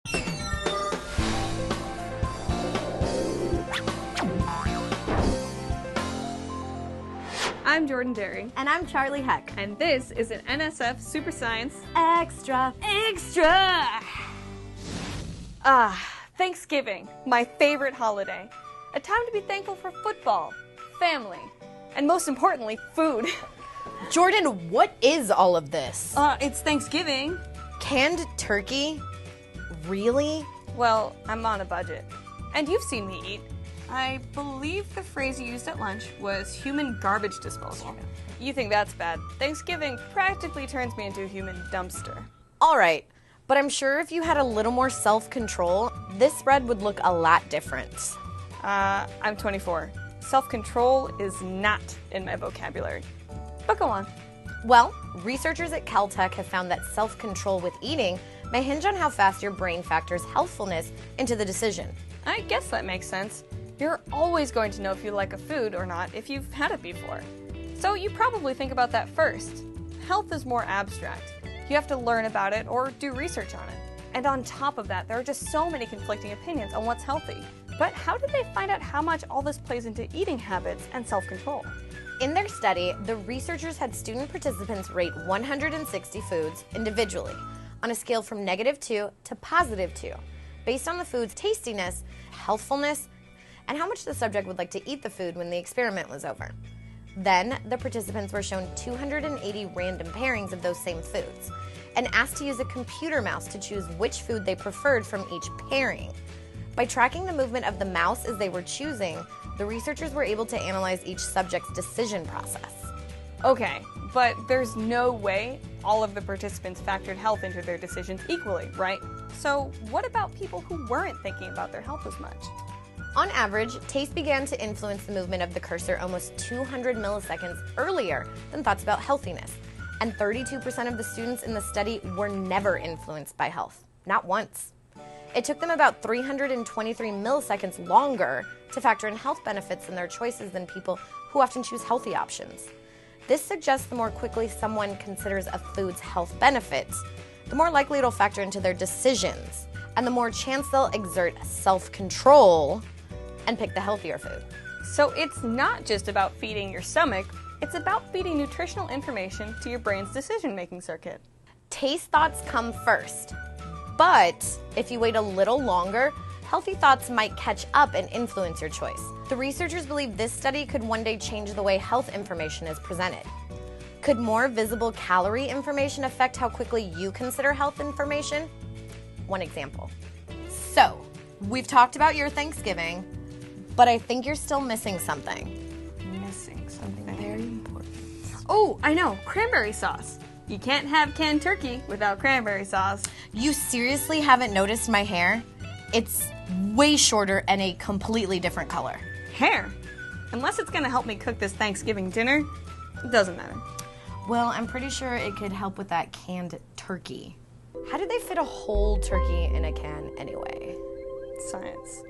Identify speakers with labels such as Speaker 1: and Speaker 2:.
Speaker 1: I'm Jordan Derry.
Speaker 2: And I'm Charlie Heck.
Speaker 1: And this is an NSF Super Science
Speaker 2: Extra.
Speaker 1: Thanksgiving, my favorite holiday. A time to be thankful for football, family, and most importantly, food.
Speaker 2: Jordan, what is all of this?
Speaker 1: It's Thanksgiving.
Speaker 2: Canned turkey? Really?
Speaker 1: Well, I'm on a budget. And you've seen me eat. I believe the phrase you used at lunch was human garbage disposal. You think that's bad. Thanksgiving practically turns me into a human dumpster.
Speaker 2: All right, but I'm sure if you had a little more self-control, this spread would look a lot different.
Speaker 1: I'm 24. Self-control is not in my vocabulary. But go on.
Speaker 2: Well, researchers at Caltech have found that self-control with eating may hinge on how fast your brain factors healthfulness into the decision.
Speaker 1: I guess that makes sense. You're always going to know if you like a food or not if you've had it before. So you probably think about that first. Health is more abstract. You have to learn about it or do research on it. And on top of that, there are just so many conflicting opinions on what's healthy. But how did they find out how much all this plays into eating habits and self-control?
Speaker 2: In their study, the researchers had student participants rate 160 foods individually on a scale from -2 to +2, based on the food's tastiness, healthfulness, and how much the subject would like to eat the food when the experiment was over. Then, the participants were shown 280 random pairings of those same foods and asked to use a computer mouse to choose which food they preferred from each pairing. By tracking the movement of the mouse as they were choosing, the researchers were able to analyze each subject's decision process.
Speaker 1: Okay, but there's no way all of the participants factored health into their decisions equally, right? So what about people who weren't thinking about their health as much?
Speaker 2: On average, taste began to influence the movement of the cursor almost 200 milliseconds earlier than thoughts about healthiness, and 32% of the students in the study were never influenced by health, not once. It took them about 323 milliseconds longer to factor in health benefits in their choices than people who often choose healthy options. This suggests the more quickly someone considers a food's health benefits, the more likely it'll factor into their decisions, and the more chance they'll exert self-control and pick the healthier food.
Speaker 1: So it's not just about feeding your stomach, it's about feeding nutritional information to your brain's decision-making circuit.
Speaker 2: Taste thoughts come first, but if you wait a little longer, healthy thoughts might catch up and influence your choice. The researchers believe this study could one day change the way health information is presented. Could more visible calorie information affect how quickly you consider health information? One example. So, we've talked about your Thanksgiving, but I think you're still missing something.
Speaker 1: Missing something very important. Oh, I know, cranberry sauce. You can't have canned turkey without cranberry sauce.
Speaker 2: You seriously haven't noticed my hair? It's way shorter and a completely different color.
Speaker 1: Hair? Unless it's gonna help me cook this Thanksgiving dinner, it doesn't matter.
Speaker 2: Well, I'm pretty sure it could help with that canned turkey. How did they fit a whole turkey in a can anyway?
Speaker 1: Science.